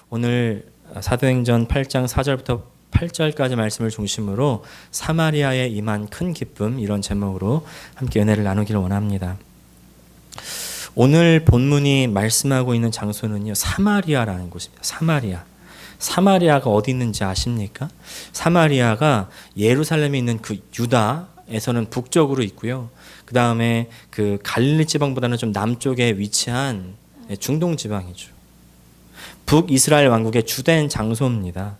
오늘 사도행전 8장 4절부터 8절까지 말씀을 중심으로 사마리아에 임한 큰 기쁨, 이런 제목으로 함께 은혜를 나누기를 원합니다. 오늘 본문이 말씀하고 있는 장소는요, 사마리아라는 곳입니다. 사마리아가 어디 있는지 아십니까? 사마리아가 예루살렘에 있는 그 유다에서는 북쪽으로 있고요. 그 다음에 그 갈릴리 지방보다는 좀 남쪽에 위치한 중동 지방이죠. 북이스라엘 왕국의 주된 장소입니다.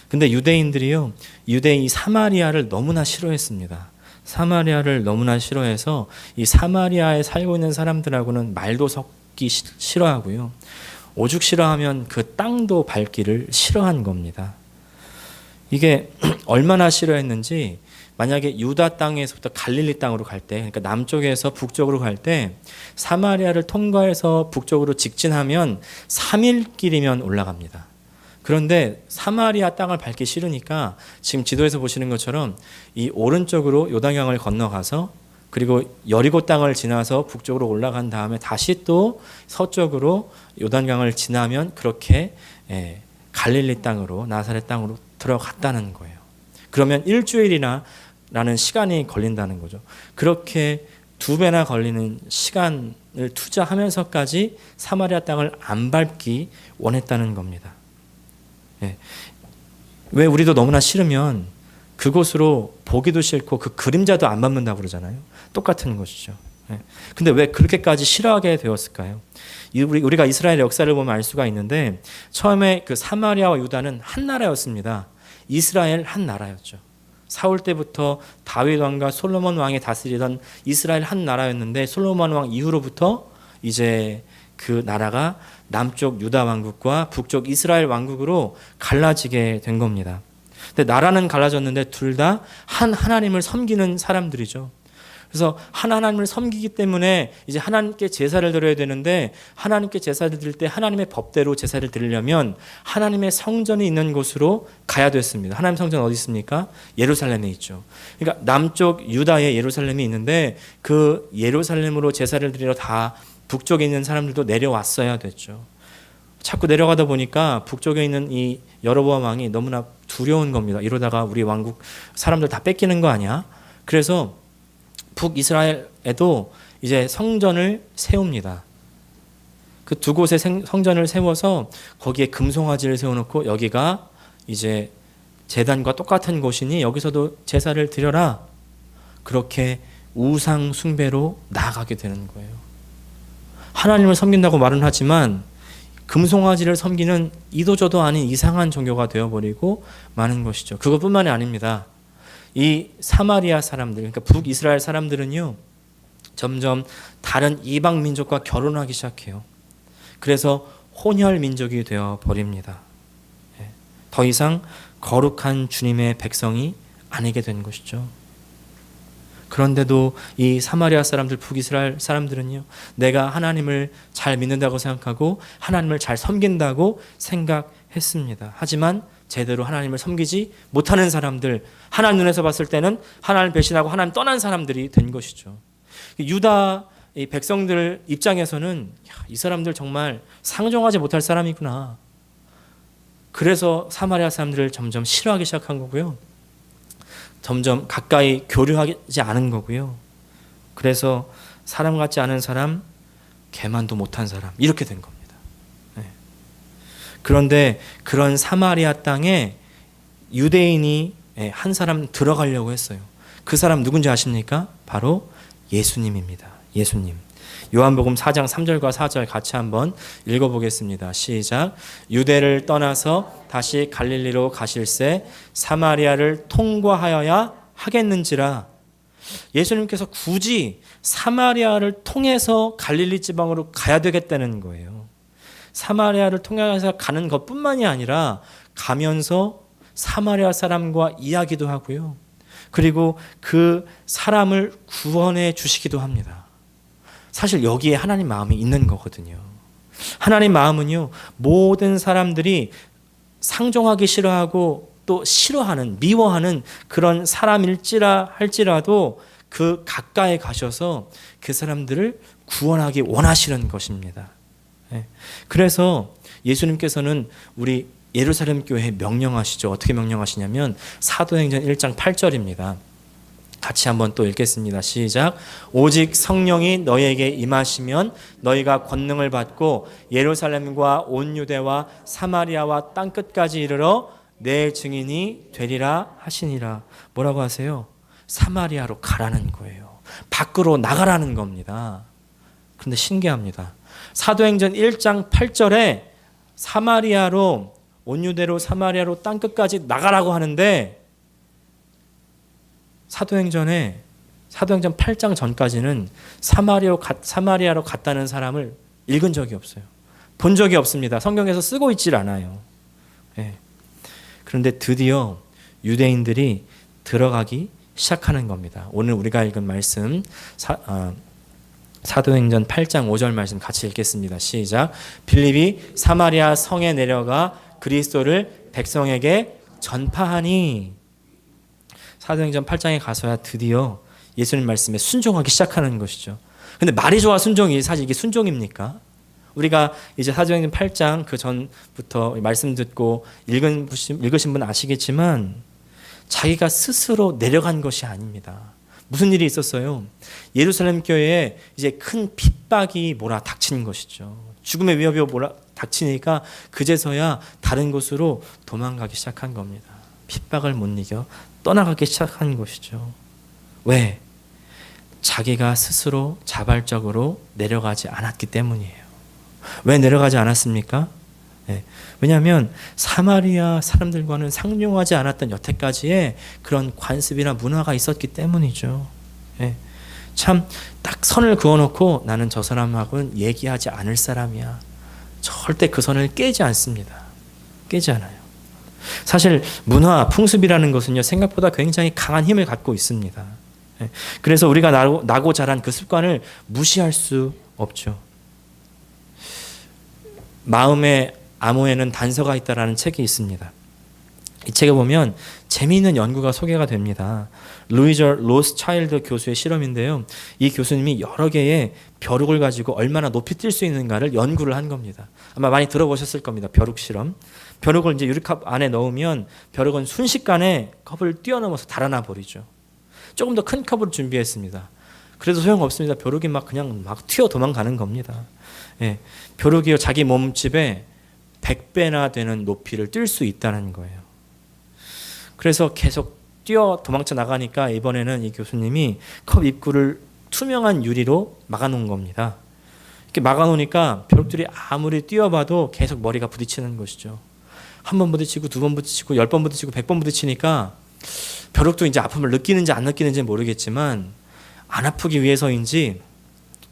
근데 유대인들이요, 유대인 사마리아를 너무나 싫어했습니다. 사마리아를 너무나 싫어해서 이 사마리아에 살고 있는 사람들하고는 말도 섞기 싫어하고요. 오죽 싫어하면 그 땅도 밟기를 싫어한 겁니다. 이게 얼마나 싫어했는지, 만약에 유다 땅에서부터 갈릴리 땅으로 갈 때, 그러니까 남쪽에서 북쪽으로 갈 때 사마리아를 통과해서 북쪽으로 직진하면 3일 길이면 올라갑니다. 그런데 사마리아 땅을 밟기 싫으니까 지금 지도에서 보시는 것처럼 이 오른쪽으로 요단강을 건너가서, 그리고 여리고 땅을 지나서 북쪽으로 올라간 다음에 다시 또 서쪽으로 요단강을 지나면 그렇게 갈릴리 땅으로, 나사렛 땅으로 들어갔다는 거예요. 그러면 일주일이나 라는 시간이 걸린다는 거죠. 그렇게 2배나 걸리는 시간을 투자하면서까지 사마리아 땅을 안 밟기 원했다는 겁니다. 왜 우리도 너무나 싫으면 그곳으로 보기도 싫고 그 그림자도 안 밟는다고 그러잖아요. 똑같은 것이죠. 근데 왜 그렇게까지 싫어하게 되었을까요? 우리가 이스라엘의 역사를 보면 알 수가 있는데, 처음에 그 사마리아와 유다는 한 나라였습니다. 이스라엘 한 나라였죠. 사울 때부터 다윗 왕과 솔로몬 왕이 다스리던 이스라엘 한 나라였는데, 솔로몬 왕 이후로부터 이제 그 나라가 남쪽 유다 왕국과 북쪽 이스라엘 왕국으로 갈라지게 된 겁니다. 근데 나라는 갈라졌는데 둘 다 한 하나님을 섬기는 사람들이죠. 그래서 한 하나님을 섬기기 때문에 이제 하나님께 제사를 드려야 되는데, 하나님께 제사를 드릴 때 하나님의 법대로 제사를 드리려면 하나님의 성전이 있는 곳으로 가야 됐습니다. 하나님 성전 어디 있습니까? 예루살렘에 있죠. 그러니까 남쪽 유다에 예루살렘이 있는데, 그 예루살렘으로 제사를 드리러 다 북쪽에 있는 사람들도 내려왔어야 됐죠. 자꾸 내려가다 보니까 북쪽에 있는 이 여로보암 왕이 너무나 두려운 겁니다. 이러다가 우리 왕국 사람들 다 뺏기는 거 아니야? 그래서 북이스라엘에도 이제 성전을 세웁니다. 그 두 곳에 성전을 세워서 거기에 금송아지를 세워놓고, 여기가 이제 제단과 똑같은 곳이니 여기서도 제사를 드려라. 그렇게 우상 숭배로 나아가게 되는 거예요. 하나님을 섬긴다고 말은 하지만 금송아지를 섬기는 이도저도 아닌 이상한 종교가 되어버리고 마는 것이죠. 그것뿐만이 아닙니다. 이 사마리아 사람들, 그러니까 북이스라엘 사람들은요, 점점 다른 이방 민족과 결혼하기 시작해요. 그래서 혼혈 민족이 되어 버립니다. 더 이상 거룩한 주님의 백성이 아니게 된 것이죠. 그런데도 이 사마리아 사람들, 북이스라엘 사람들은요, 내가 하나님을 잘 믿는다고 생각하고 하나님을 잘 섬긴다고 생각했습니다. 하지만 제대로 하나님을 섬기지 못하는 사람들, 하나님 눈에서 봤을 때는 하나님을 배신하고 하나님 떠난 사람들이 된 것이죠. 유다 이 백성들 입장에서는 이 사람들 정말 상종하지 못할 사람이구나. 그래서 사마리아 사람들을 점점 싫어하기 시작한 거고요. 점점 가까이 교류하지 않은 거고요. 그래서 사람 같지 않은 사람, 개만도 못한 사람, 이렇게 된 겁니다. 그런데 그런 사마리아 땅에 유대인이 한 사람 들어가려고 했어요. 그 사람 누군지 아십니까? 바로 예수님입니다. 예수님. 요한복음 4장 3절과 4절 같이 한번 읽어보겠습니다. 시작. 유대를 떠나서 다시 갈릴리로 가실새 사마리아를 통과하여야 하겠는지라. 예수님께서 굳이 사마리아를 통해서 갈릴리 지방으로 가야 되겠다는 거예요. 사마리아를 통해서 가는 것뿐만이 아니라 가면서 사마리아 사람과 이야기도 하고요. 그리고 그 사람을 구원해 주시기도 합니다. 사실 여기에 하나님 마음이 있는 거거든요. 하나님 마음은요, 모든 사람들이 상종하기 싫어하고 또 싫어하는, 미워하는 그런 사람일지라 할지라도 그 가까이 가셔서 그 사람들을 구원하기 원하시는 것입니다. 그래서 예수님께서는 우리 예루살렘 교회에 명령하시죠. 어떻게 명령하시냐면 사도행전 1장 8절입니다. 같이 한번 또 읽겠습니다. 시작. 오직 성령이 너희에게 임하시면 너희가 권능을 받고 예루살렘과 온 유대와 사마리아와 땅끝까지 이르러 내 증인이 되리라 하시니라. 뭐라고 하세요? 사마리아로 가라는 거예요. 밖으로 나가라는 겁니다. 그런데 신기합니다. 사도행전 1장 8절에 사마리아로 온 유대로 사마리아로 땅끝까지 나가라고 하는데 사도행전 8장 전까지는 사마리아로 갔다는 사람을 읽은 적이 없어요. 본 적이 없습니다. 성경에서 쓰고 있질 않아요. 네. 그런데 드디어 유대인들이 들어가기 시작하는 겁니다. 오늘 우리가 읽은 말씀 사도행전 8장 5절 말씀 같이 읽겠습니다. 시작. 빌립이 사마리아 성에 내려가 그리스도를 백성에게 전파하니. 사도행전 8장에 가서야 드디어 예수님 말씀에 순종하기 시작하는 것이죠. 근데 말이 좋아 순종이 사실 이게 순종입니까? 우리가 이제 사도행전 8장 그 전부터 말씀 듣고 읽으신 분 아시겠지만 자기가 스스로 내려간 것이 아닙니다. 무슨 일이 있었어요? 예루살렘 교회에 이제 큰 핍박이 몰아닥친 것이죠. 죽음의 위협이 몰아닥치니까 그제서야 다른 곳으로 도망가기 시작한 겁니다. 핍박을 못 이겨 떠나가기 시작한 것이죠. 왜? 자기가 스스로 자발적으로 내려가지 않았기 때문이에요. 왜 내려가지 않았습니까? 네. 왜냐하면 사마리아 사람들과는 상종하지 않았던 여태까지의 그런 관습이나 문화가 있었기 때문이죠. 네. 참 딱 선을 그어놓고 나는 저 사람하고는 얘기하지 않을 사람이야. 절대 그 선을 깨지 않습니다. 깨지 않아요. 사실 문화, 풍습이라는 것은요 생각보다 굉장히 강한 힘을 갖고 있습니다. 네. 그래서 우리가 나고 자란 그 습관을 무시할 수 없죠. 마음의 암호에는 단서가 있다라는 책이 있습니다. 이 책에 보면 재미있는 연구가 소개가 됩니다. 루이저 로스차일드 교수의 실험인데요. 이 교수님이 여러 개의 벼룩을 가지고 얼마나 높이 뛸 수 있는가를 연구를 한 겁니다. 아마 많이 들어보셨을 겁니다. 벼룩 실험. 벼룩을 이제 유리컵 안에 넣으면 벼룩은 순식간에 컵을 뛰어넘어서 달아나 버리죠. 조금 더 큰 컵을 준비했습니다. 그래도 소용없습니다. 벼룩이 그냥 튀어 도망가는 겁니다. 예, 벼룩이 자기 몸집에 100배나 되는 높이를 뛸 수 있다는 거예요. 그래서 계속 도망쳐 나가니까 이번에는 이 교수님이 컵 입구를 투명한 유리로 막아놓은 겁니다. 이렇게 막아놓으니까 벼룩들이 아무리 뛰어봐도 계속 머리가 부딪히는 것이죠. 한 번 부딪히고 2번 부딪히고 10번 부딪히고 100번 부딪히니까 벼룩도 이제 아픔을 느끼는지 안 느끼는지 모르겠지만 안 아프기 위해서인지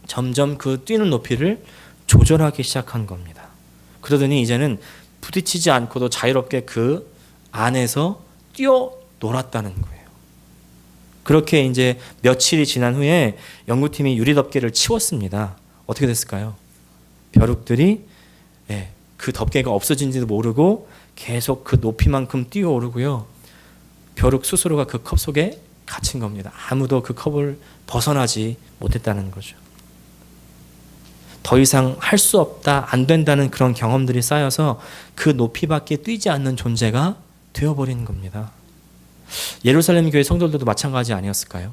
점점 그 뛰는 높이를 조절하기 시작한 겁니다. 그러더니 이제는 부딪히지 않고도 자유롭게 그 안에서 뛰어 놀았다는 거예요. 그렇게 이제 며칠이 지난 후에 연구팀이 유리덮개를 치웠습니다. 어떻게 됐을까요? 벼룩들이 그 덮개가 없어진지도 모르고 계속 그 높이만큼 뛰어오르고요. 벼룩 스스로가 그 컵 속에 갇힌 겁니다. 아무도 그 컵을 벗어나지 못했다는 거죠. 더 이상 할 수 없다, 안 된다는 그런 경험들이 쌓여서 그 높이밖에 뛰지 않는 존재가 되어버린 겁니다. 예루살렘 교회 성도들도 마찬가지 아니었을까요?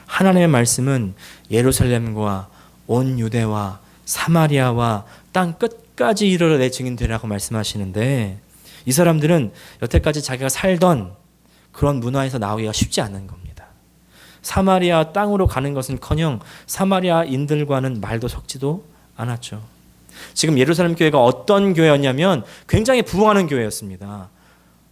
하나님의 말씀은 예루살렘과 온 유대와 사마리아와 땅 끝까지 이르러 내 증인 되라고 말씀하시는데 이 사람들은 여태까지 자기가 살던 그런 문화에서 나오기가 쉽지 않은 겁니다. 사마리아 땅으로 가는 것은커녕 사마리아인들과는 말도 섞지도 않았죠. 지금 예루살렘 교회가 어떤 교회였냐면 굉장히 부흥하는 교회였습니다.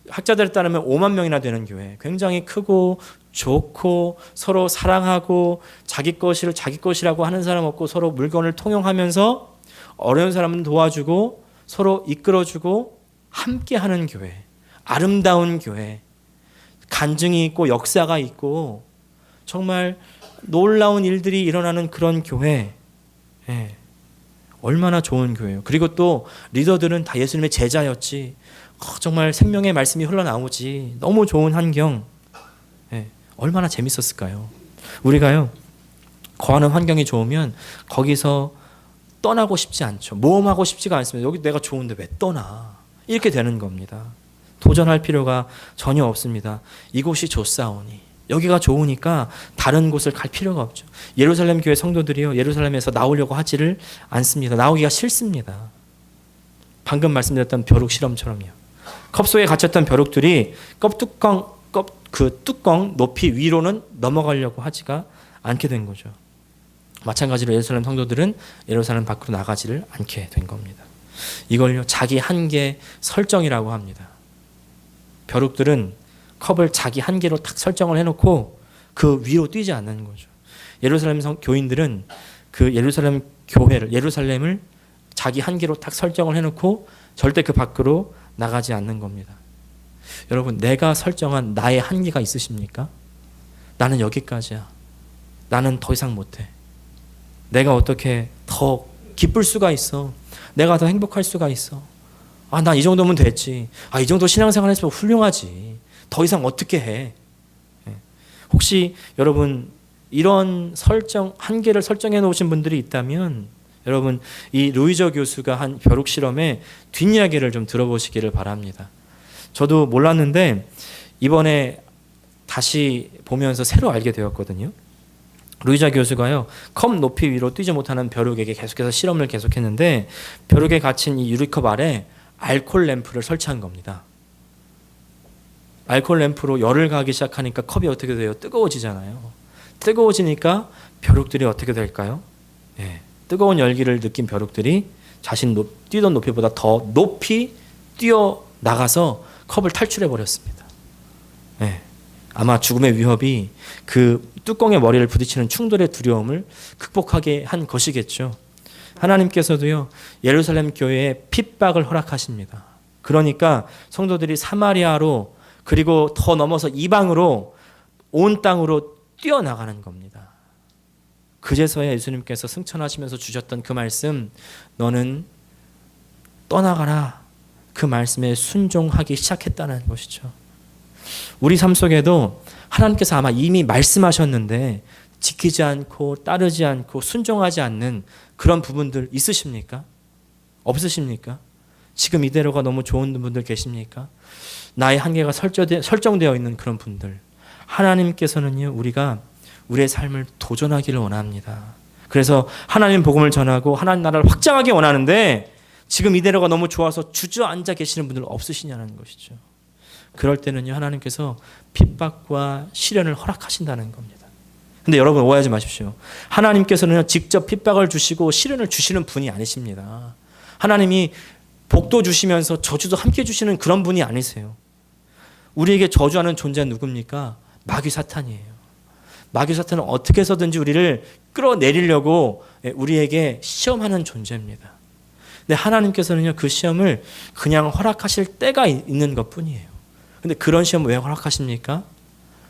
학자들에 따르면 5만 명이나 되는 교회, 굉장히 크고 좋고 서로 사랑하고 자기 것을 자기 것이라고 하는 사람 없고 서로 물건을 통용하면서 어려운 사람은 도와주고 서로 이끌어주고 함께하는 교회, 아름다운 교회, 간증이 있고 역사가 있고 정말 놀라운 일들이 일어나는 그런 교회, 얼마나 좋은 교회예요. 그리고 또 리더들은 다 예수님의 제자였지. 정말 생명의 말씀이 흘러나오지. 너무 좋은 환경. 얼마나 재밌었을까요? 우리가요 거하는 환경이 좋으면 거기서 떠나고 싶지 않죠. 모험하고 싶지가 않습니다. 여기 내가 좋은데 왜 떠나? 이렇게 되는 겁니다. 도전할 필요가 전혀 없습니다. 이곳이 좋사오니, 여기가 좋으니까 다른 곳을 갈 필요가 없죠. 예루살렘 교회 성도들이요, 예루살렘에서 나오려고 하지를 않습니다. 나오기가 싫습니다. 방금 말씀드렸던 벼룩 실험처럼요. 컵 속에 갇혔던 벼룩들이 그 뚜껑 높이 위로는 넘어가려고 하지가 않게 된 거죠. 마찬가지로 예루살렘 성도들은 예루살렘 밖으로 나가지를 않게 된 겁니다. 이걸요, 자기 한계 설정이라고 합니다. 벼룩들은 컵을 자기 한계로 딱 설정을 해놓고 그 위로 뛰지 않는 거죠. 예루살렘 교인들은 그 예루살렘 교회를, 예루살렘을 자기 한계로 딱 설정을 해놓고 절대 그 밖으로 나가지 않는 겁니다. 여러분, 내가 설정한 나의 한계가 있으십니까? 나는 여기까지야. 나는 더 이상 못해. 내가 어떻게 더 기쁠 수가 있어? 내가 더 행복할 수가 있어? 아, 나 이 정도면 됐지. 아, 이 정도 신앙생활 했으면 훌륭하지. 더 이상 어떻게 해? 혹시 여러분 이런 한계를 설정해 놓으신 분들이 있다면 여러분, 이 루이저 교수가 한 벼룩 실험의 뒷이야기를 좀 들어보시기를 바랍니다. 저도 몰랐는데 이번에 다시 보면서 새로 알게 되었거든요. 루이저 교수가요, 컵 높이 위로 뛰지 못하는 벼룩에게 계속해서 실험을 계속했는데 벼룩에 갇힌 이 유리컵 아래 알코올 램프를 설치한 겁니다. 알코올 램프로 열을 가기 시작하니까 컵이 어떻게 돼요? 뜨거워지잖아요. 뜨거워지니까 벼룩들이 어떻게 될까요? 뜨거운 열기를 느낀 벼룩들이 자신 뛰던 높이보다 더 높이 뛰어나가서 컵을 탈출해 버렸습니다. 아마 죽음의 위협이 그 뚜껑의 머리를 부딪히는 충돌의 두려움을 극복하게 한 것이겠죠. 하나님께서도요, 예루살렘 교회에 핍박을 허락하십니다. 그러니까 성도들이 사마리아로, 그리고 더 넘어서 이방으로, 온 땅으로 뛰어나가는 겁니다. 그제서야 예수님께서 승천하시면서 주셨던 그 말씀, 너는 떠나가라, 그 말씀에 순종하기 시작했다는 것이죠. 우리 삶 속에도 하나님께서 아마 이미 말씀하셨는데 지키지 않고 따르지 않고 순종하지 않는 그런 부분들 있으십니까? 없으십니까? 지금 이대로가 너무 좋은 분들 계십니까? 나의 한계가 설정되어 있는 그런 분들, 하나님께서는요, 우리가 우리의 삶을 도전하기를 원합니다. 그래서 하나님 복음을 전하고 하나님 나라를 확장하기 원하는데 지금 이대로가 너무 좋아서 주저앉아 계시는 분들 없으시냐는 것이죠. 그럴 때는요, 하나님께서 핍박과 시련을 허락하신다는 겁니다. 근데 여러분 오해하지 마십시오. 하나님께서는 직접 핍박을 주시고 시련을 주시는 분이 아니십니다. 하나님이 복도 주시면서 저주도 함께 주시는 그런 분이 아니세요. 우리에게 저주하는 존재는 누굽니까? 마귀 사탄이에요. 마귀 사탄은 어떻게 해서든지 우리를 끌어내리려고 우리에게 시험하는 존재입니다. 근데 하나님께서는요, 그 시험을 그냥 허락하실 때가 있는 것뿐이에요. 근데 그런 시험을 왜 허락하십니까?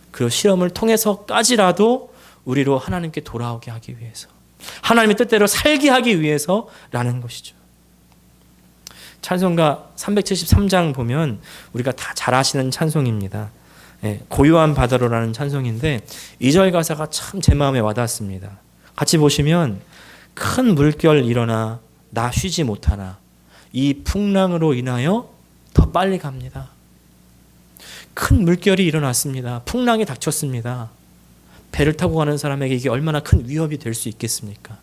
그 시험을 통해서까지라도 우리로 하나님께 돌아오게 하기 위해서, 하나님의 뜻대로 살게 하기 위해서라는 것이죠. 찬송가 373장 보면 우리가 다 잘 아시는 찬송입니다. 고요한 바다로라는 찬송인데 2절 가사가 참 제 마음에 와닿습니다. 같이 보시면, 큰 물결 일어나 나 쉬지 못하나 이 풍랑으로 인하여 더 빨리 갑니다. 큰 물결이 일어났습니다. 풍랑이 닥쳤습니다. 배를 타고 가는 사람에게 이게 얼마나 큰 위협이 될 수 있겠습니까?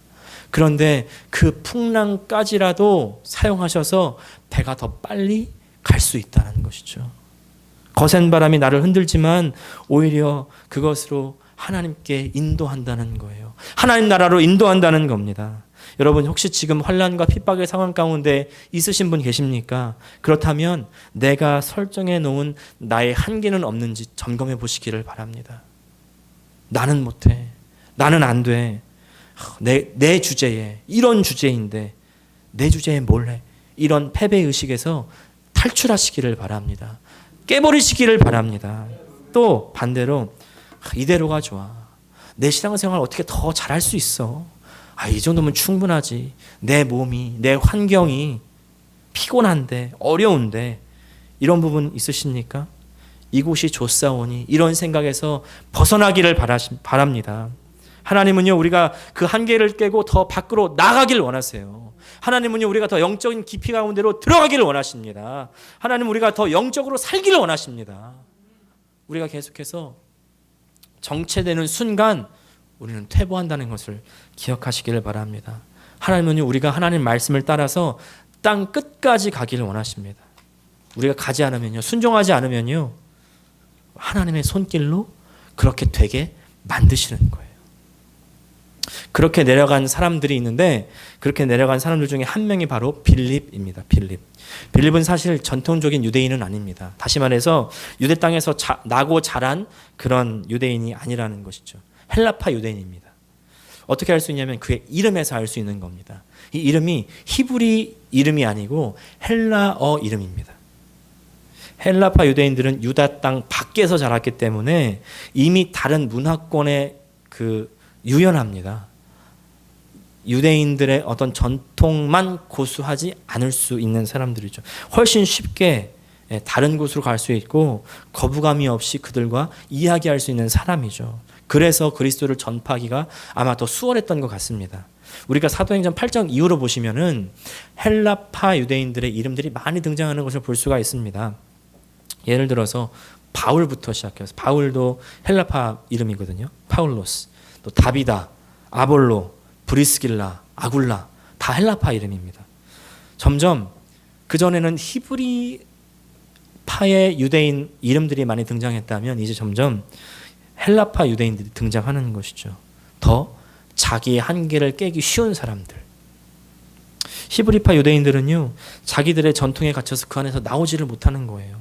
그런데 그 풍랑까지라도 사용하셔서 배가 더 빨리 갈 수 있다는 것이죠. 거센 바람이 나를 흔들지만 오히려 그것으로 하나님께 인도한다는 거예요. 하나님 나라로 인도한다는 겁니다. 여러분, 혹시 지금 환난과 핍박의 상황 가운데 있으신 분 계십니까? 그렇다면 내가 설정해 놓은 나의 한계는 없는지 점검해 보시기를 바랍니다. 나는 못해. 나는 안 돼. 내 주제에, 이런 주제인데 내 주제에 뭘 해? 이런 패배의식에서 탈출하시기를 바랍니다. 깨버리시기를 바랍니다. 또 반대로, 이대로가 좋아. 내 신앙생활 어떻게 더 잘할 수 있어? 이 정도면 충분하지. 내 몸이, 내 환경이 피곤한데, 어려운데, 이런 부분 있으십니까? 이곳이 좋사오니, 이런 생각에서 벗어나기를 바랍니다. 하나님은요, 우리가 그 한계를 깨고 더 밖으로 나가기를 원하세요. 하나님은요, 우리가 더 영적인 깊이 가운데로 들어가기를 원하십니다. 하나님은 우리가 더 영적으로 살기를 원하십니다. 우리가 계속해서 정체되는 순간 우리는 퇴보한다는 것을 기억하시기를 바랍니다. 하나님은 우리가 하나님 말씀을 따라서 땅 끝까지 가기를 원하십니다. 우리가 가지 않으면요, 순종하지 않으면요, 하나님의 손길로 그렇게 되게 만드시는 거예요. 그렇게 내려간 사람들이 있는데, 그렇게 내려간 사람들 중에 한 명이 바로 빌립입니다. 빌립은 사실 전통적인 유대인은 아닙니다. 다시 말해서 유대 땅에서 나고 자란 그런 유대인이 아니라는 것이죠. 헬라파 유대인입니다. 어떻게 알 수 있냐면 그의 이름에서 알 수 있는 겁니다. 이 이름이 히브리 이름이 아니고 헬라어 이름입니다. 헬라파 유대인들은 유다 땅 밖에서 자랐기 때문에 이미 다른 문화권에 유연합니다. 유대인들의 어떤 전통만 고수하지 않을 수 있는 사람들이죠. 훨씬 쉽게 다른 곳으로 갈 수 있고 거부감이 없이 그들과 이야기할 수 있는 사람이죠. 그래서 그리스도를 전파하기가 아마 더 수월했던 것 같습니다. 우리가 사도행전 8장 이후로 보시면은 헬라파 유대인들의 이름들이 많이 등장하는 것을 볼 수가 있습니다. 예를 들어서 바울부터 시작해서, 바울도 헬라파 이름이거든요. 파울로스, 또 다비다, 아볼로, 브리스길라, 아굴라, 다 헬라파 이름입니다. 점점 그전에는 히브리파의 유대인 이름들이 많이 등장했다면 이제 점점 헬라파 유대인들이 등장하는 것이죠. 더 자기의 한계를 깨기 쉬운 사람들. 히브리파 유대인들은요, 자기들의 전통에 갇혀서 그 안에서 나오지를 못하는 거예요.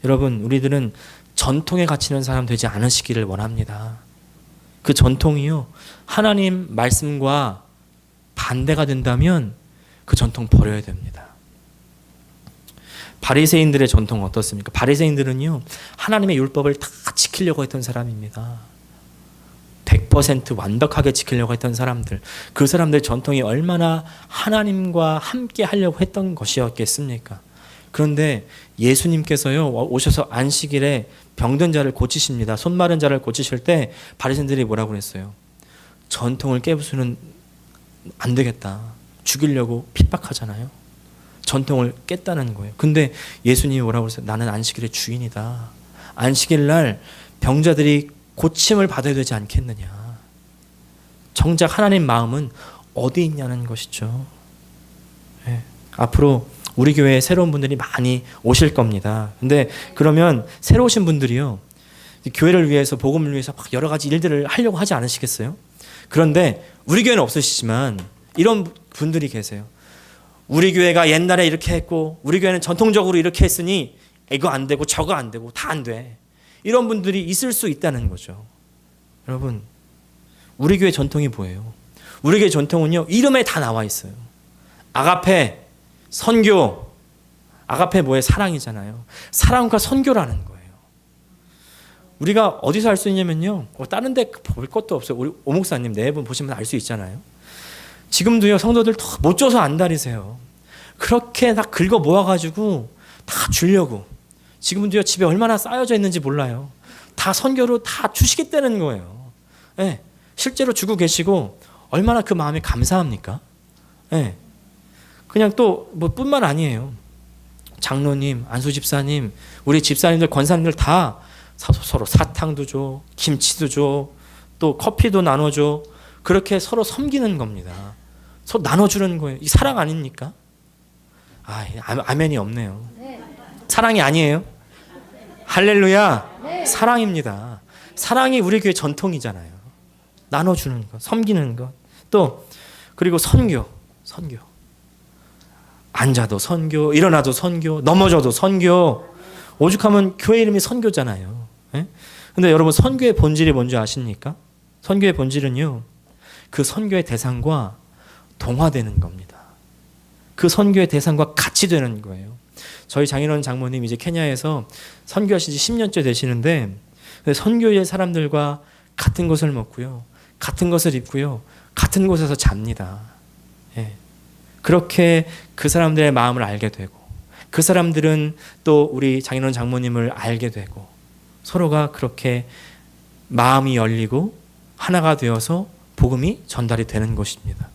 여러분, 우리들은 전통에 갇히는 사람 되지 않으시기를 원합니다. 그 전통이요, 하나님 말씀과 반대가 된다면 그 전통 버려야 됩니다. 바리새인들의 전통 어떻습니까? 바리새인들은요, 하나님의 율법을 다 지키려고 했던 사람입니다. 100% 완벽하게 지키려고 했던 사람들, 그 사람들 전통이 얼마나 하나님과 함께 하려고 했던 것이었겠습니까? 그런데 예수님께서요, 오셔서 안식일에 병든 자를 고치십니다. 손 마른 자를 고치실 때 바리새인들이 뭐라고 그랬어요? 전통을 깨부수는 안 되겠다. 죽이려고 핍박하잖아요. 전통을 깼다는 거예요. 근데 예수님이 뭐라고 그랬어요? 나는 안식일의 주인이다. 안식일 날 병자들이 고침을 받아야 되지 않겠느냐. 정작 하나님 마음은 어디 있냐는 것이죠. 네. 앞으로 우리 교회에 새로운 분들이 많이 오실 겁니다. 근데 그러면 새로 오신 분들이요, 교회를 위해서, 복음을 위해서 막 여러 가지 일들을 하려고 하지 않으시겠어요? 그런데 우리 교회는 없으시지만 이런 분들이 계세요. 우리 교회가 옛날에 이렇게 했고, 우리 교회는 전통적으로 이렇게 했으니 이거 안 되고 저거 안 되고 다 안 돼. 이런 분들이 있을 수 있다는 거죠. 여러분, 우리 교회 전통이 뭐예요? 우리 교회 전통은요, 이름에 다 나와 있어요. 아가페, 선교. 아가페 뭐예요? 사랑이잖아요. 사랑과 선교라는 거예요. 우리가 어디서 알 수 있냐면요, 다른 데 볼 것도 없어요. 우리 오 목사님 네 분 보시면 알 수 있잖아요. 지금도요, 성도들 더 못 줘서 안달이세요. 그렇게 다 긁어 모아가지고 다 주려고. 지금도요, 집에 얼마나 쌓여져 있는지 몰라요. 다 선교로 다 주시겠다는 거예요. 네, 실제로 주고 계시고 얼마나 그 마음이 감사합니까? 네. 그냥 또 뭐 뿐만 아니에요. 장로님, 안수집사님, 우리 집사님들, 권사님들 다 서로 사탕도 줘, 김치도 줘, 또 커피도 나눠줘. 그렇게 서로 섬기는 겁니다. 서로 나눠주는 거예요. 이 사랑 아닙니까? 아멘이 없네요. 사랑이 아니에요? 할렐루야. 네. 사랑입니다. 사랑이 우리 교회 전통이잖아요. 나눠주는 것, 섬기는 것. 또 그리고 선교. 앉아도 선교, 일어나도 선교, 넘어져도 선교. 오죽하면 교회 이름이 선교잖아요. 네? 근데 여러분, 선교의 본질이 뭔지 아십니까? 선교의 본질은요, 그 선교의 대상과 동화되는 겁니다. 그 선교의 대상과 같이 되는 거예요. 저희 장인원 장모님 이제 케냐에서 선교하신 지 10년째 되시는데, 선교의 사람들과 같은 것을 먹고요, 같은 것을 입고요, 같은 곳에서 잡니다. 예. 그렇게 그 사람들의 마음을 알게 되고, 그 사람들은 또 우리 장인원 장모님을 알게 되고, 서로가 그렇게 마음이 열리고 하나가 되어서 복음이 전달이 되는 것입니다.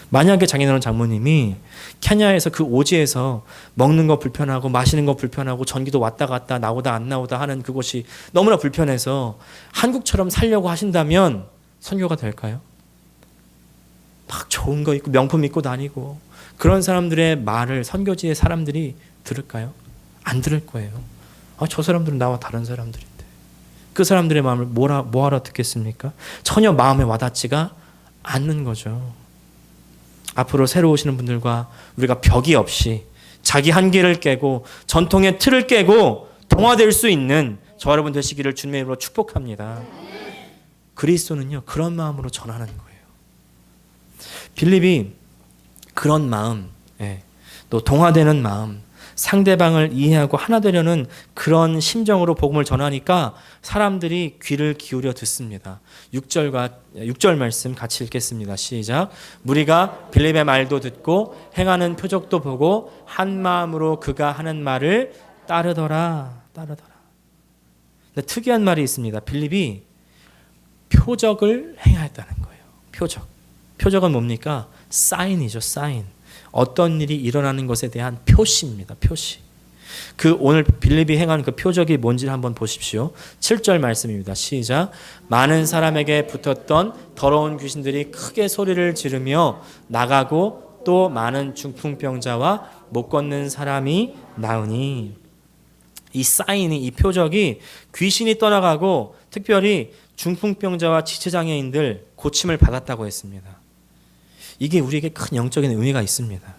만약에 장인어른 장모님이 케냐에서 그 오지에서 먹는 거 불편하고 마시는 거 불편하고 전기도 왔다 갔다 나오다 안 나오다 하는 그곳이 너무나 불편해서 한국처럼 살려고 하신다면 선교가 될까요? 막 좋은 거 입고 명품 입고 다니고 그런 사람들의 말을 선교지의 사람들이 들을까요? 안 들을 거예요. 저 사람들은 나와 다른 사람들인데 그 사람들의 마음을 뭐하러 듣겠습니까? 전혀 마음에 와닿지가 않는 거죠. 앞으로 새로 오시는 분들과 우리가 벽이 없이 자기 한계를 깨고 전통의 틀을 깨고 동화될 수 있는 저 여러분 되시기를 주님의 이름으로 축복합니다. 그리스도는요 그런 마음으로 전하는 거예요. 빌립이 그런 마음, 또 동화되는 마음, 상대방을 이해하고 하나 되려는 그런 심정으로 복음을 전하니까 사람들이 귀를 기울여 듣습니다. 6절 말씀 같이 읽겠습니다. 시작. 무리가 빌립의 말도 듣고 행하는 표적도 보고 한 마음으로 그가 하는 말을 따르더라. 근데 특이한 말이 있습니다. 빌립이 표적을 행하였다는 거예요. 표적은 뭡니까? 사인이죠. 사인. 어떤 일이 일어나는 것에 대한 표시입니다. 표시. 그 오늘 빌립이 행한 그 표적이 뭔지를 한번 보십시오. 7절 말씀입니다. 시작. 많은 사람에게 붙었던 더러운 귀신들이 크게 소리를 지르며 나가고 또 많은 중풍병자와 못 걷는 사람이 나으니 이 사인이 이 표적이 귀신이 떠나가고 특별히 중풍병자와 지체장애인들 고침을 받았다고 했습니다. 이게 우리에게 큰 영적인 의미가 있습니다.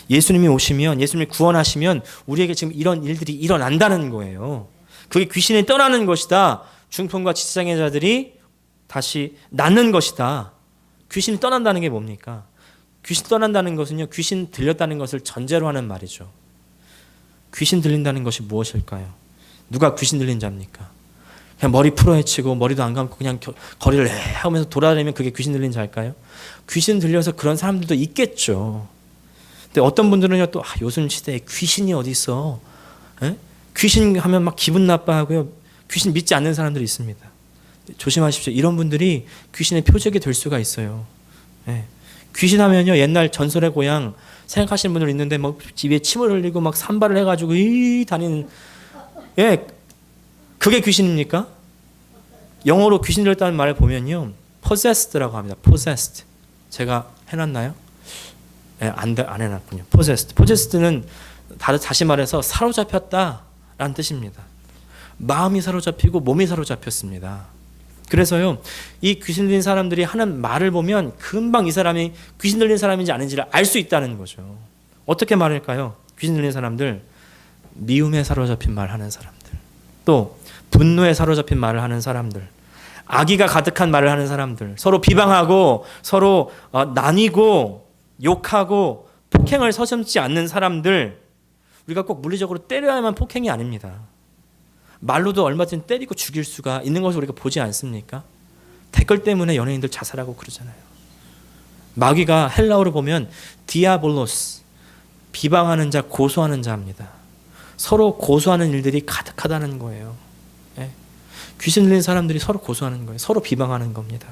예수님이 오시면 예수님이 구원하시면 우리에게 지금 이런 일들이 일어난다는 거예요. 그게 귀신이 떠나는 것이다. 중풍과 지체장애자들이 다시 낫는 것이다. 귀신이 떠난다는 게 뭡니까? 귀신 떠난다는 것은요. 귀신 들렸다는 것을 전제로 하는 말이죠. 귀신 들린다는 것이 무엇일까요? 누가 귀신 들린 자입니까? 그냥 머리 풀어헤치고 머리도 안 감고 그냥 거리를 하면서 돌아다니면 그게 귀신 들린 자일까요? 귀신 들려서 그런 사람들도 있겠죠. 근데 어떤 분들은요 또 요즘 시대에 귀신이 어디 있어? 귀신 하면 막 기분 나빠하고요. 귀신 믿지 않는 사람들이 있습니다. 조심하십시오. 이런 분들이 귀신의 표적이 될 수가 있어요. 귀신 하면요 옛날 전설의 고향 생각하시는 분들 있는데 막 집에 침을 흘리고 막 산발을 해가지고 다니는 그게 귀신입니까? 영어로 귀신 들렸다는 말을 보면요 possessed라고 합니다. possessed. 제가 해놨나요? 안 해놨군요. possessed는 다시 말해서 사로잡혔다라는 뜻입니다. 마음이 사로잡히고 몸이 사로잡혔습니다. 그래서요 이 귀신 들린 사람들이 하는 말을 보면 금방 이 사람이 귀신 들린 사람인지 아닌지를 알 수 있다는 거죠. 어떻게 말할까요? 귀신 들린 사람들, 미움에 사로잡힌 말 하는 사람들, 또 분노에 사로잡힌 말을 하는 사람들, 악의가 가득한 말을 하는 사람들, 서로 비방하고 서로 나뉘고 욕하고 폭행을 서슴지 않는 사람들, 우리가 꼭 물리적으로 때려야만 폭행이 아닙니다. 말로도 얼마든지 때리고 죽일 수가 있는 것을 우리가 보지 않습니까? 댓글 때문에 연예인들 자살하고 그러잖아요. 마귀가 헬라어로 보면 디아볼로스, 비방하는 자, 고소하는 자입니다. 서로 고소하는 일들이 가득하다는 거예요. 귀신 들린 사람들이 서로 고소하는 거예요. 서로 비방하는 겁니다.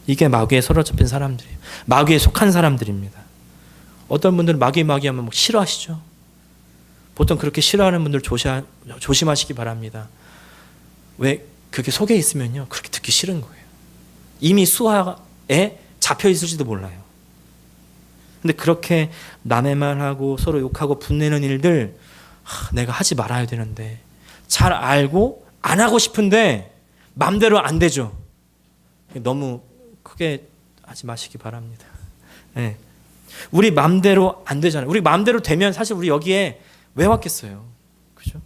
이게 마귀에 사로잡힌 사람들이에요. 마귀에 속한 사람들입니다. 어떤 분들은 마귀 하면 막 싫어하시죠. 보통 그렇게 싫어하는 분들 조심하시기 바랍니다. 왜? 그게 속에 있으면요 그렇게 듣기 싫은 거예요. 이미 수하에 잡혀 있을지도 몰라요. 근데 그렇게 남의 말하고 서로 욕하고 분내는 일들 내가 하지 말아야 되는데 잘 알고 안 하고 싶은데 맘대로 안 되죠. 너무 크게 하지 마시기 바랍니다. 우리 맘대로 안 되잖아요. 우리 맘대로 되면 사실 우리 여기에 왜 왔겠어요? 그죠?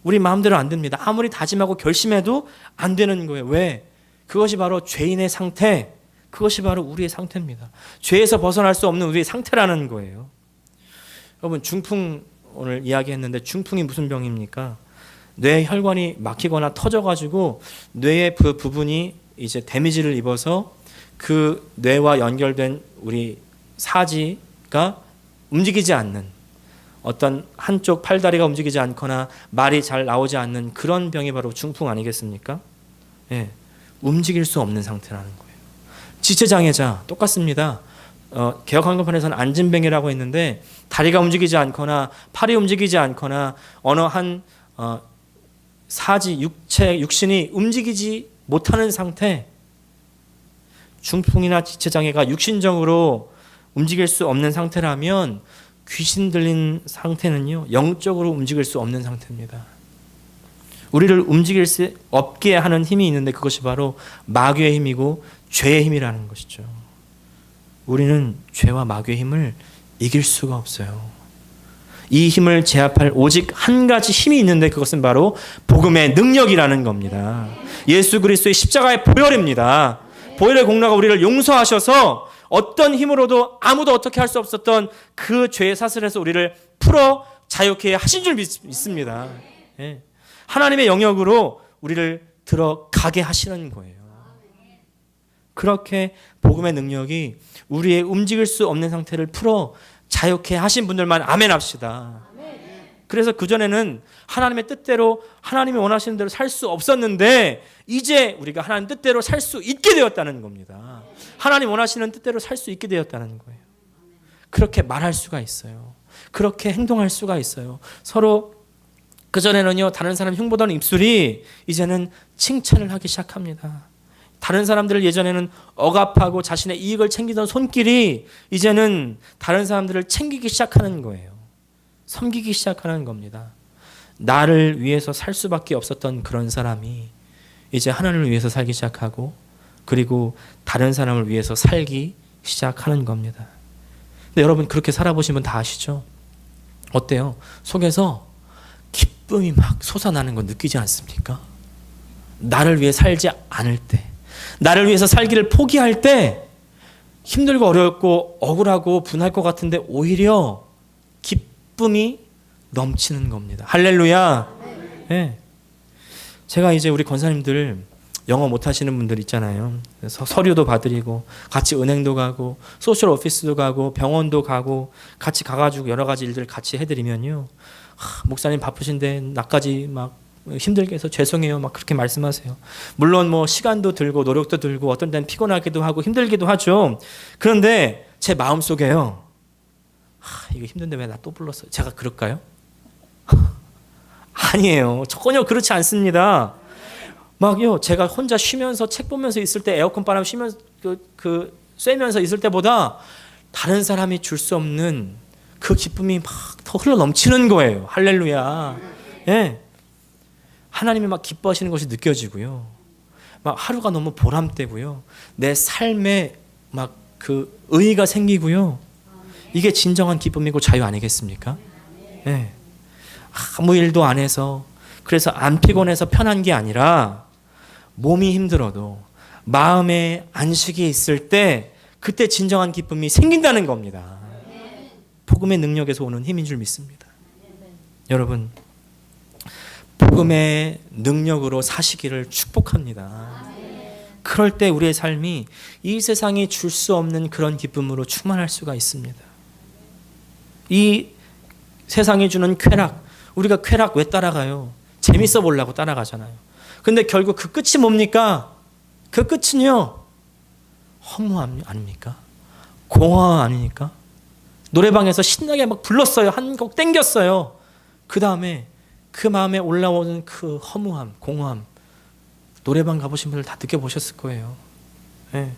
우리 마음대로 안 됩니다. 아무리 다짐하고 결심해도 안 되는 거예요. 왜? 그것이 바로 죄인의 상태, 그것이 바로 우리의 상태입니다. 죄에서 벗어날 수 없는 우리의 상태라는 거예요. 여러분 중풍 오늘 이야기했는데 중풍이 무슨 병입니까? 뇌 혈관이 막히거나 터져가지고 뇌의 그 부분이 이제 데미지를 입어서 그 뇌와 연결된 우리 사지가 움직이지 않는 어떤 한쪽 팔다리가 움직이지 않거나 말이 잘 나오지 않는 그런 병이 바로 중풍 아니겠습니까? 움직일 수 없는 상태라는 거예요. 지체장애자 똑같습니다. 개혁한글판에서는 안진뱅이라고 했는데 다리가 움직이지 않거나 팔이 움직이지 않거나 어느 한 사지, 육신이 움직이지 못하는 상태, 중풍이나 지체장애가 육신적으로 움직일 수 없는 상태라면 귀신 들린 상태는요, 영적으로 움직일 수 없는 상태입니다. 우리를 움직일 수 없게 하는 힘이 있는데 그것이 바로 마귀의 힘이고 죄의 힘이라는 것이죠. 우리는 죄와 마귀의 힘을 이길 수가 없어요. 이 힘을 제압할 오직 한 가지 힘이 있는데 그것은 바로 복음의 능력이라는 겁니다. 예수 그리스도의 십자가의 보혈입니다. 보혈의 공로가 우리를 용서하셔서 어떤 힘으로도 아무도 어떻게 할 수 없었던 그 죄의 사슬에서 우리를 풀어 자유케 하신 줄 믿습니다. 예. 하나님의 영역으로 우리를 들어가게 하시는 거예요. 그렇게 복음의 능력이 우리의 움직일 수 없는 상태를 풀어 자유케 하신 분들만 아멘 합시다. 그래서 그전에는 하나님의 뜻대로 하나님이 원하시는 대로 살 수 없었는데 이제 우리가 하나님 뜻대로 살 수 있게 되었다는 겁니다. 하나님 원하시는 뜻대로 살 수 있게 되었다는 거예요. 그렇게 말할 수가 있어요. 그렇게 행동할 수가 있어요. 서로 그전에는요, 다른 사람 흉보던 입술이 이제는 칭찬을 하기 시작합니다. 다른 사람들을 예전에는 억압하고 자신의 이익을 챙기던 손길이 이제는 다른 사람들을 챙기기 시작하는 거예요. 섬기기 시작하는 겁니다. 나를 위해서 살 수밖에 없었던 그런 사람이 이제 하나님을 위해서 살기 시작하고 그리고 다른 사람을 위해서 살기 시작하는 겁니다. 근데 여러분 그렇게 살아보시면 다 아시죠? 어때요? 속에서 기쁨이 막 솟아나는 거 느끼지 않습니까? 나를 위해 살지 않을 때, 나를 위해서 살기를 포기할 때 힘들고 어렵고 억울하고 분할 것 같은데 오히려 기쁨이 넘치는 겁니다. 할렐루야. 네. 제가 이제 우리 권사님들 영어 못하시는 분들 있잖아요. 그래서 서류도 받으리고 같이 은행도 가고 소셜 오피스도 가고 병원도 가고 같이 가가지고 여러 가지 일들을 같이 해드리면요, 목사님 바쁘신데 나까지 막 힘들게 해서 죄송해요 막 그렇게 말씀하세요. 물론 뭐 시간도 들고 노력도 들고 어떤 때는 피곤하기도 하고 힘들기도 하죠. 그런데 제 마음속에요, 이거 힘든데 왜 나 또 불렀어요? 제가 그럴까요? 아니에요. 전혀 그렇지 않습니다. 막요, 제가 혼자 쉬면서 책 보면서 있을 때 에어컨 바람 쉬면서 쐬면서 있을 때보다 다른 사람이 줄 수 없는 그 기쁨이 막 더 흘러 넘치는 거예요. 할렐루야. 예. 하나님이 막 기뻐하시는 것이 느껴지고요. 막 하루가 너무 보람되고요. 내 삶에 막 그 의의가 생기고요. 이게 진정한 기쁨이고 자유 아니겠습니까? 예. 아무 일도 안 해서 그래서 안 피곤해서 편한 게 아니라 몸이 힘들어도 마음에 안식이 있을 때 그때 진정한 기쁨이 생긴다는 겁니다. 복음의 능력에서 오는 힘인 줄 믿습니다. 여러분, 복음의 능력으로 사시기를 축복합니다. 그럴 때 우리의 삶이 이 세상이 줄 수 없는 그런 기쁨으로 충만할 수가 있습니다. 이 세상이 주는 쾌락, 우리가 쾌락 왜 따라가요? 재밌어 보려고 따라가잖아요. 근데 결국 그 끝이 뭡니까? 그 끝은요, 허무함 아닙니까? 공허 아닙니까? 노래방에서 신나게 막 불렀어요. 한 곡 땡겼어요. 그 다음에 그 마음에 올라오는 그 허무함, 공허함, 노래방 가보신 분들 다 느껴보셨을 거예요. 네.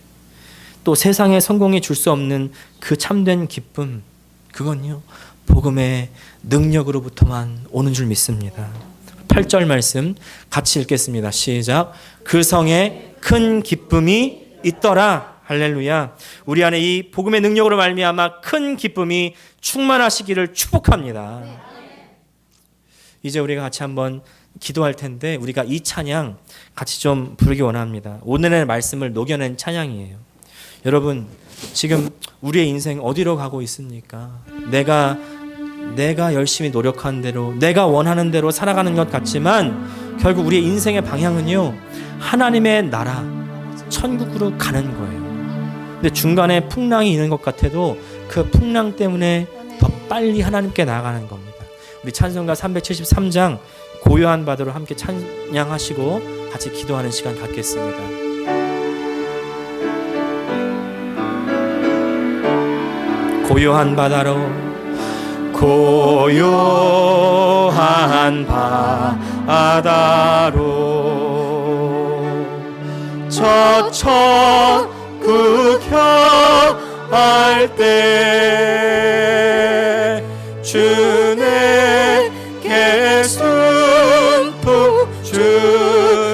또 세상의 성공이 줄 수 없는 그 참된 기쁨, 그건요, 복음의 능력으로부터만 오는 줄 믿습니다. 8절 말씀 같이 읽겠습니다. 시작. 그 성에 큰 기쁨이 있더라. 할렐루야. 우리 안에 이 복음의 능력으로 말미암아 큰 기쁨이 충만하시기를 축복합니다. 이제 우리가 같이 한번 기도할 텐데 우리가 이 찬양 같이 좀 부르기 원합니다. 오늘의 말씀을 녹여낸 찬양이에요. 여러분, 지금 우리의 인생 어디로 가고 있습니까? 내가 열심히 노력한 대로, 내가 원하는 대로 살아가는 것 같지만 결국 우리의 인생의 방향은요, 하나님의 나라, 천국으로 가는 거예요. 근데 중간에 풍랑이 있는 것 같아도 그 풍랑 때문에 더 빨리 하나님께 나아가는 겁니다. 우리 찬송가 373장 고요한 바다로 함께 찬양하시고 같이 기도하는 시간 갖겠습니다. 고요한 바다로 고요한 바다로 저쳐 구경할 때 주님께 숨통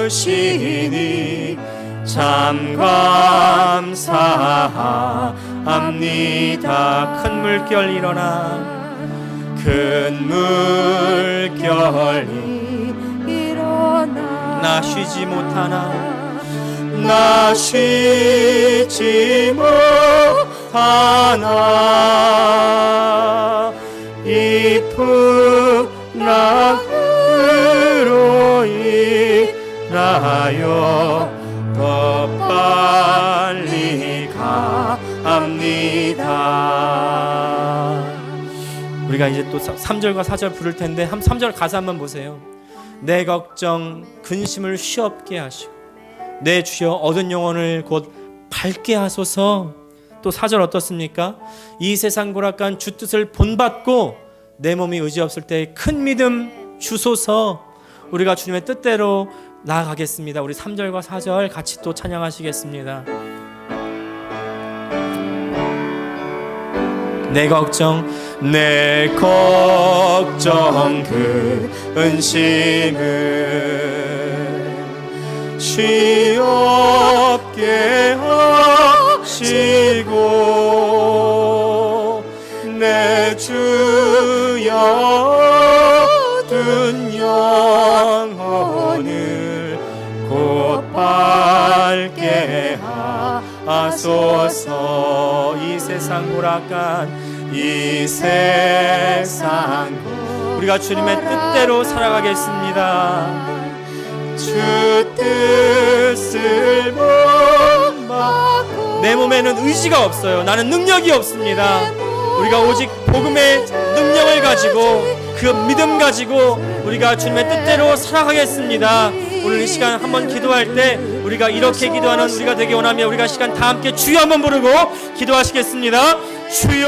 주시니 참 감사합니다. 큰 물결 일어나 큰 물결이 일어나 나 쉬지 못하나 나 쉬지 못하나 이 풍랑으로 인하여 더 빨리 갑니다. 우리가 이제 또 3절과 4절 부를 텐데 3절 가사 한번 보세요. 내 걱정 근심을 쉬없게 하시고 내 주여 얻은 영혼을 곧 밝게 하소서. 또 4절 어떻습니까? 이 세상 고락한 주 뜻을 본받고 내 몸이 의지 없을 때 큰 믿음 주소서. 우리가 주님의 뜻대로 나아가겠습니다. 우리 3절과 4절 같이 또 찬양하시겠습니다. 내 걱정 근심을 쉬없게 하시고 내 주여 얻은 영혼을 곧 밝게 하소서. 이 세상 고락한 이 세상 우리가 주님의 뜻대로 살아가겠습니다. 주 뜻을 본받고 내 몸에는 의지가 없어요. 나는 능력이 없습니다. 우리가 오직 복음의 능력을 가지고 그 믿음 가지고 우리가 주님의 뜻대로 살아가겠습니다. 오늘 이 시간 한번 기도할 때 우리가 이렇게 기도하는 우리가 되기 원하며 우리가 시간 다 함께 주여 한번 부르고 기도하시겠습니다. 주여